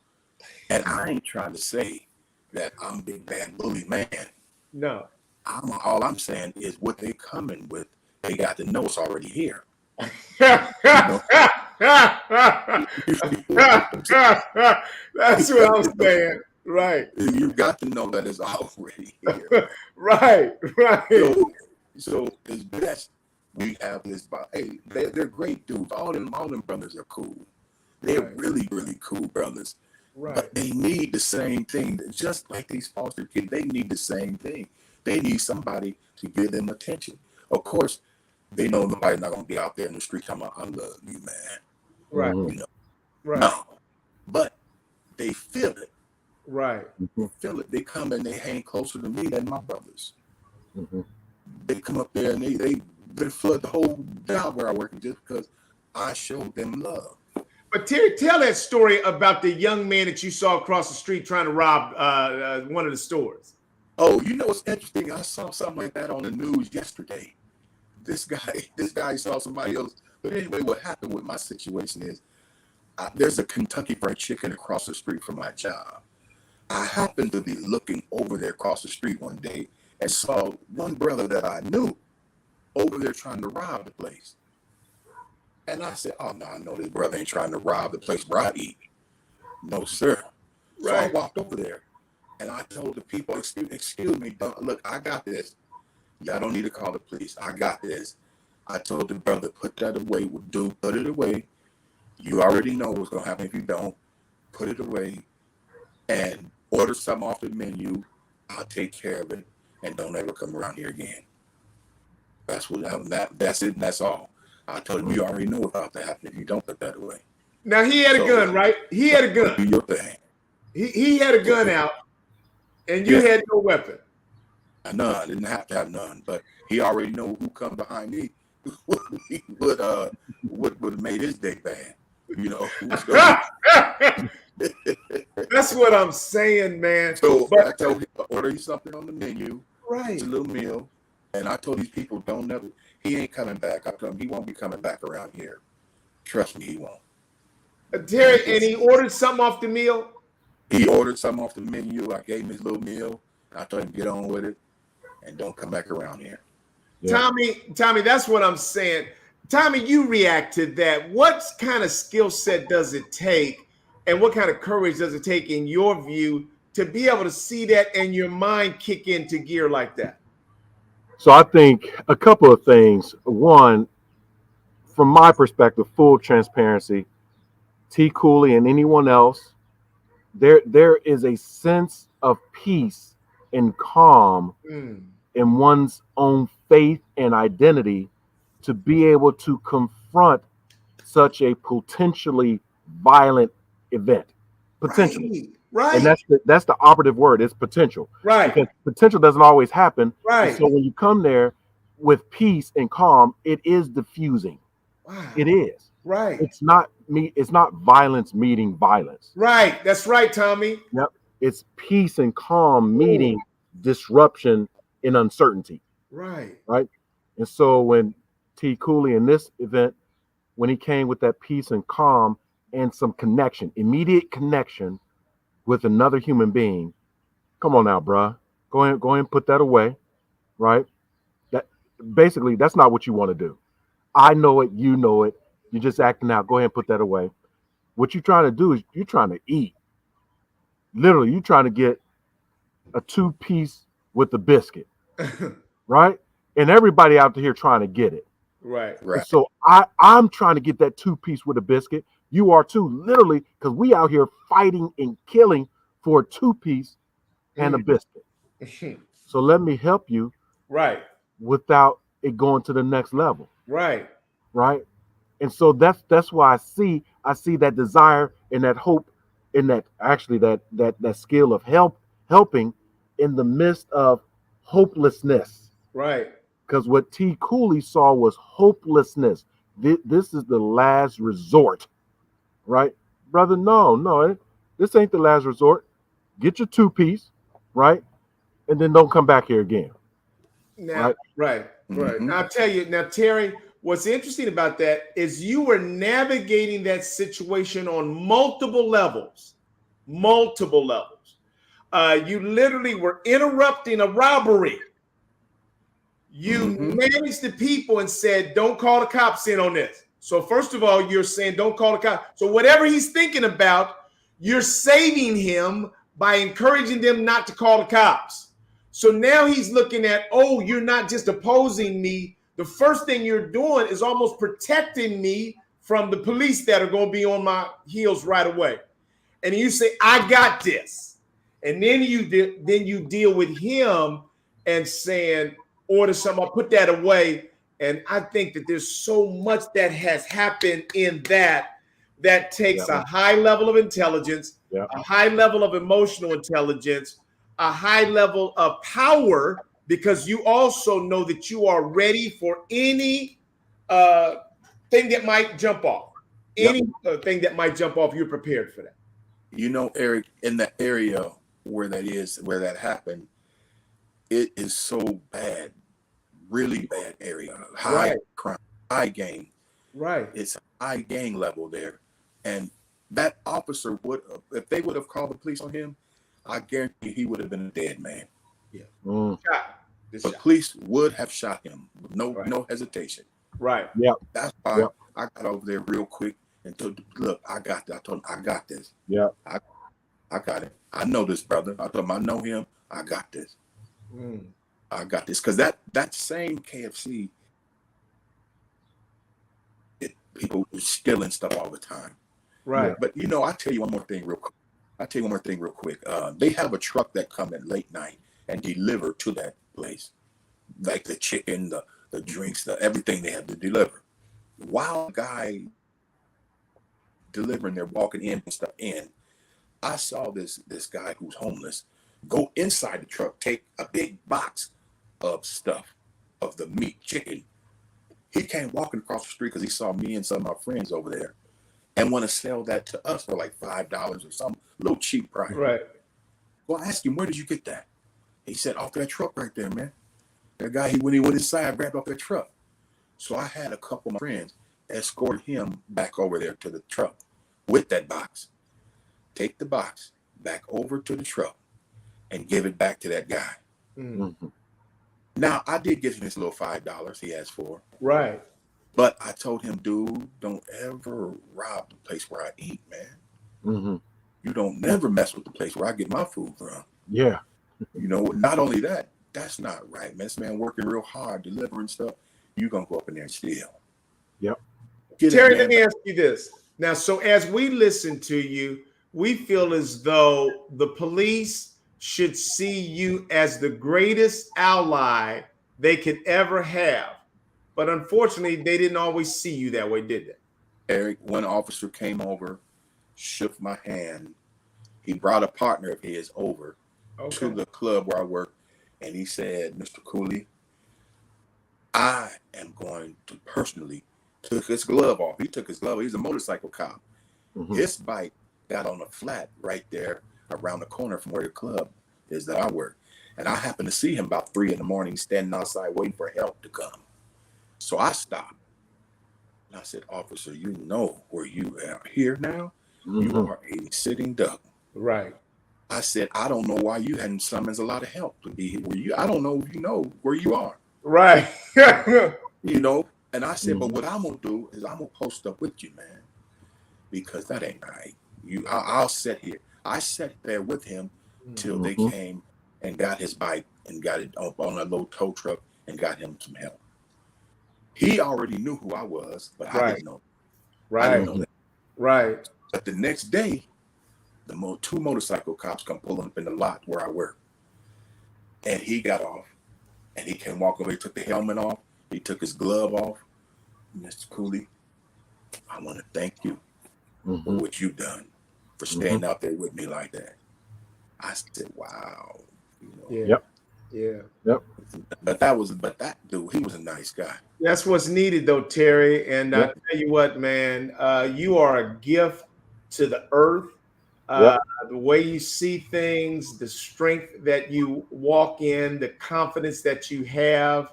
And I ain't trying to say that I'm big bad bully man. No. All I'm saying is what they coming with, they got to know it's already here. That's what I'm saying. Right. You got to know that it's already here. Right. So it's best we have this. Hey, they're great dudes. All them brothers are cool. They're really, really cool brothers. Right. But they need the same thing. Just like these foster kids, they need the same thing. They need somebody to give them attention. Of course, they know nobody's not gonna be out there in the street talking about, I love you, man. Right. You know. Right. No. But they feel it. Right. They feel it. They come and they hang closer to me than my brothers. Mm-hmm. They come up there and they flood the whole job where I work just because I showed them love. But Terry, tell that story about the young man that you saw across the street trying to rob one of the stores. Oh, you know what's interesting? I saw something like that on the news yesterday. This guy saw somebody else. But anyway, what happened with my situation is there's a Kentucky Fried Chicken across the street from my job. I happened to be looking over there across the street one day and saw one brother that I knew over there trying to rob the place. And I said, oh, no, I know this brother ain't trying to rob the place where I eat. No, sir. Right. So I walked over there and I told the people, excuse me, look, I got this. Y'all don't need to call the police. I got this. I told the brother, put that away. Dude, put it away. You already know what's going to happen if you don't. Put it away and order something off the menu. I'll take care of it and don't ever come around here again. That's it. And that's all. I told him, you already know what's about to happen if you don't put that away. Now, he had a gun, right? He had a gun. Do your thing. He had a gun out, and you had no weapon. None. I didn't have to have none, but he already know who come behind me would have made his day bad. You know. That's what I'm saying, man. So I told him, order you something on the menu. Right. It's a little meal. And I told these people, he ain't coming back. I told him he won't be coming back around here. Trust me, he won't. Terry, and he ordered something off the meal? He ordered something off the menu. I gave him his little meal. I told him, get on with it and don't come back around here. Yeah. Tommy, that's what I'm saying. Tommy, you react to that. What kind of skill set does it take and what kind of courage does it take in your view to be able to see that and your mind kick into gear like that? So I think a couple of things. One, from my perspective, full transparency, T. Cooley and anyone else, there is a sense of peace and calm in one's own faith and identity to be able to confront such a potentially violent event. Potentially. Right. And that's the operative word. It's potential. Right. Because potential doesn't always happen. Right. And so when you come there with peace and calm, it is diffusing. Wow. It is. Right. It's not violence meeting violence. Right. That's right, Tommy. Yep. It's peace and calm meeting disruption and uncertainty. Right. Right. And so when T. Cooley in this event, when he came with that peace and calm and some connection, immediate connection with another human being, come on now, bruh. Go ahead and put that away, right? That basically that's not what you want to do. I know it, you know it. You're just acting out. Go ahead and put that away. What you're trying to do is you're trying to eat. Literally, you're trying to get a 2-piece with the biscuit, right? And everybody out here trying to get it. Right. And so I'm trying to get that 2-piece with a biscuit. You are too, literally, because we out here fighting and killing for a 2-piece and a biscuit. So let me help you. Right. Without it going to the next level. Right. Right. And so that's why I see that desire and that hope and that actually that skill of helping in the midst of hopelessness. Right. Because what T. Cooley saw was hopelessness. This is the last resort. Right? Brother, no, this ain't the last resort. Get your 2-piece, right? And then don't come back here again. Now, right. Mm-hmm. I'll tell you now, Terry, what's interesting about that is you were navigating that situation on multiple levels. You literally were interrupting a robbery. You managed the people and said, don't call the cops in on this. So first of all, you're saying don't call the cops. So whatever he's thinking about, you're saving him by encouraging them not to call the cops. So now he's looking at, oh, you're not just opposing me. The first thing you're doing is almost protecting me from the police that are going to be on my heels right away. And you say, I got this. And then you deal with him and saying, order something, I'll put that away. And I think that there's so much that has happened in that takes a high level of intelligence, a high level of emotional intelligence, a high level of power, because you also know that you are ready for any thing that might jump off. Anything that might jump off, you're prepared for that. You know, Eric, in the area where that happened, it is so bad, really bad area, high crime, high gang. Right. It's a high gang level there. And that officer if they would have called the police on him, I guarantee he would have been a dead man. Yeah. The police would have shot him. No hesitation. Right. Yeah. That's why I got over there real quick and told him, look, I got that. I told him, I got this. Yeah. I got it. I know this, brother. I told him, I know him. I got this. I got this. Because that same KFC, people stealing stuff all the time. Right. But I tell you one more thing real quick. They have a truck that come at late night and deliver to that place, like the chicken, the drinks, everything they have to deliver. While guy delivering, they're walking in and stuff in. I saw this guy who's homeless go inside the truck, take a big box of stuff, of the meat, chicken. He came walking across the street because he saw me and some of my friends over there, and want to sell that to us for like $5 or some little cheap price. Right. Well, I asked him, where did you get that? He said, off that truck right there, man. That guy, when he went inside, grabbed off that truck. So I had a couple of my friends escort him back over there to the truck with that box. Take the box back over to the truck and give it back to that guy. Mm-hmm. Now, I did give him this little $5 he asked for. Right. But I told him, dude, don't ever rob the place where I eat, man. Mm-hmm. You don't never mess with the place where I get my food from. Yeah. Not only that, that's not right, man. This man working real hard, delivering stuff. You gonna go up in there and steal. Yep. Terry, let me ask you this. Now, so as we listen to you, we feel as though the police should see you as the greatest ally they could ever have. But unfortunately, they didn't always see you that way, did they? Eric, one officer came over, shook my hand. He brought a partner of his over to the club where I work, and he said, Mr. Cooley, I am going to personally took his glove off. He took his glove. He's a motorcycle cop. Mm-hmm. His bike got on a flat right there around the corner from where the club is that I work. And I happened to see him about 3 a.m, standing outside waiting for help to come. So I stopped. And I said, officer, you know where you are here now? Mm-hmm. You are a sitting duck. Right. I said, I don't know why you hadn't summoned a lot of help to be here. I don't know if you know where you are. Right. You know? And I said, but Mm-hmm. what I'm going to do is I'm going to post up with you, man, because that ain't right. I'll sit here. I sat there with him till they Mm-hmm. came and got his bike and got it up on a low tow truck and got him some help. He already knew who I was, but I Right. didn't know. I didn't Right. know that. Right. But the next day, two motorcycle cops come pulling up in the lot where I work. And he got off and he came walking away. He took the helmet off. He took his glove off. Mr. Cooley, I want to thank you for Mm-hmm. what you've done, for staying out there with me like that. I said, wow. You know. Yeah. Yep. Yeah. Yep. But that dude, he was a nice guy. That's what's needed, though, Terry. And I Yep. tell you what, man, you are a gift to the earth. Yep. The way you see things, the strength that you walk in, the confidence that you have.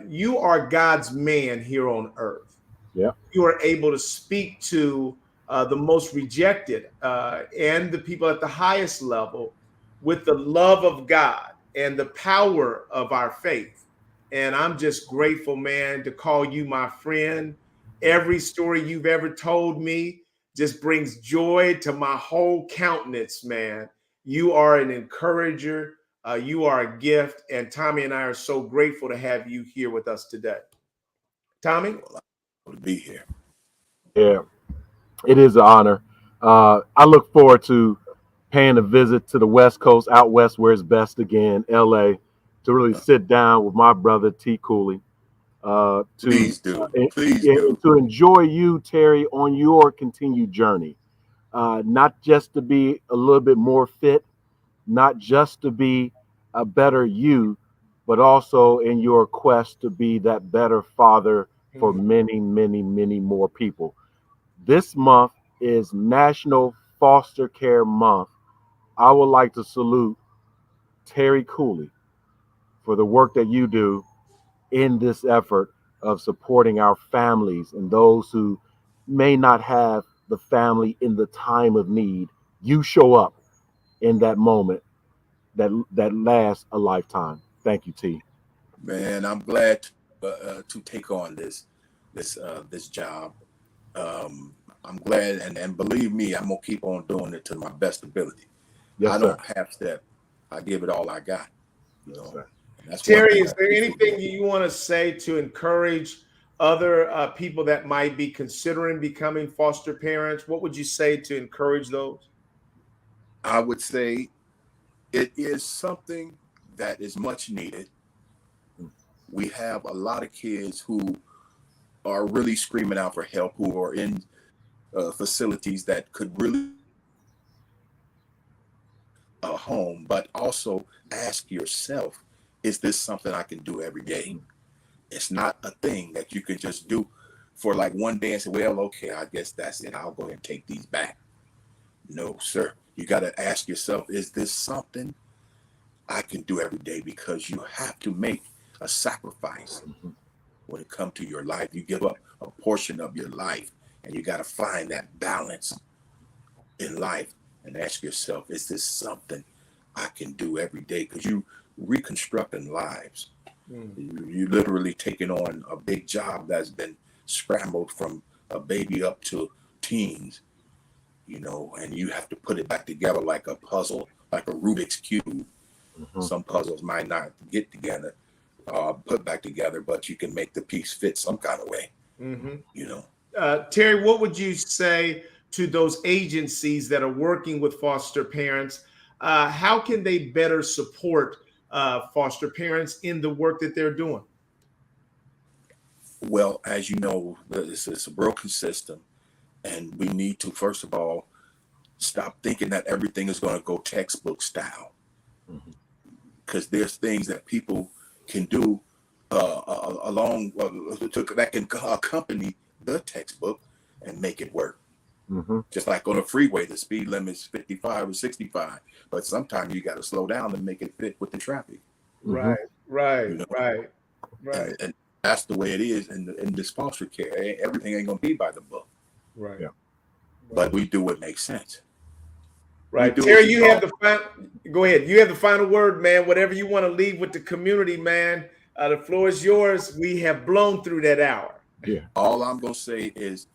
You are God's man here on earth. Yep. You are able to speak to the most rejected and the people at the highest level with the love of God and the power of our faith. And I'm just grateful, man, to call you my friend. Every story you've ever told me just brings joy to my whole countenance, man. You are an encourager. You are a gift. And Tommy and I are so grateful to have you here with us today. Tommy? Well, I'm to be here. Yeah, it is an honor. I look forward to paying a visit to the West Coast, out west where it's best again, LA, to really sit down with my brother T. Cooley. Please do. Please do. To enjoy you, Terry, on your continued journey. Not just to be a little bit more fit, not just to be a better you, but also in your quest to be that better father for many, many, many more people. This month is National Foster Care Month. I would like to salute Terry Cooley for the work that you do in this effort of supporting our families and those who may not have the family in the time of need. You show up in that moment that lasts a lifetime. Thank you, T. Man, I'm glad to take on this job. I'm glad, and believe me, I'm gonna keep on doing it to my best ability. Yes, I sir. don't half step. I give it all I got. You know, Sir. and that's one Terry, thing is there anything you want to say to encourage other people that might be considering becoming foster parents? What would you say to encourage those? I would say it is something that is much needed. We have a lot of kids who are really screaming out for help, who are in facilities that could really a home, but also ask yourself, is this something I can do every day? It's not a thing that you can just do for like one day and say, well, okay, I guess that's it. I'll go ahead and take these back. No, sir. You got to ask yourself, is this something I can do every day? Because you have to make a sacrifice when it comes to your life. You give up a portion of your life, and you got to find that balance in life and ask yourself, is this something I can do every day? Because you reconstructing lives. You literally taking on a big job that's been scrambled from a baby up to teens, you know, and you have to put it back together like a puzzle, like a Rubik's Cube. Some puzzles might not get together, put back together, but you can make the piece fit some kind of way, you know. Terry, what would you say to those agencies that are working with foster parents? How can they better support foster parents in the work that they're doing? Well, as you know, it's a broken system, and we need to, first of all, stop thinking that everything is going to go textbook style, because there's things that people can do along that can accompany the textbook and make it work. Just like on a freeway, the speed limit is 55 or 65, but sometimes you got to slow down and make it fit with the traffic. Right, right, You know? right, right. That's the way it is in this foster care. Everything ain't gonna be by the book. Right. Yeah. But we do what makes sense. Right. Terry, you have the final. Go ahead. You have the final word, man. Whatever you want to leave with the community, man. The floor is yours. We have blown through that hour. Yeah. All I'm gonna say is,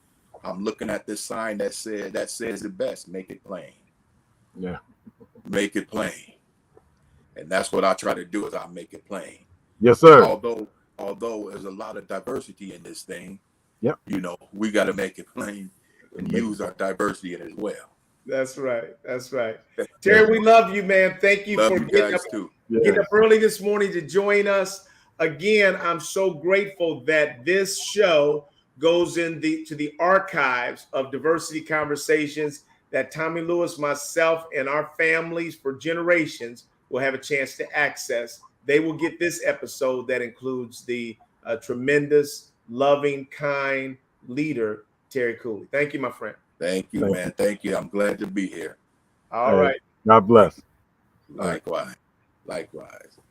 I'm looking at this sign that says it best. Make it plain. Yeah. Make it plain. And that's what I try to do. Is I make it plain. Yes, sir. Although there's a lot of diversity in this thing. Yep. You know, we got to make it plain and use our diversity in it as well. That's right. That's right. Terry, we love you, man. Thank you for getting up early this morning to join us. Again, I'm so grateful that this show goes to the archives of Diversity Conversations that Tommy Lewis, myself, and our families for generations will have a chance to access. They will get this episode that includes the tremendous, loving, kind leader, Terry Cooley. Thank you, my friend. Thank you, man. Thank you. I'm glad to be here. All right. God bless. Likewise. Likewise.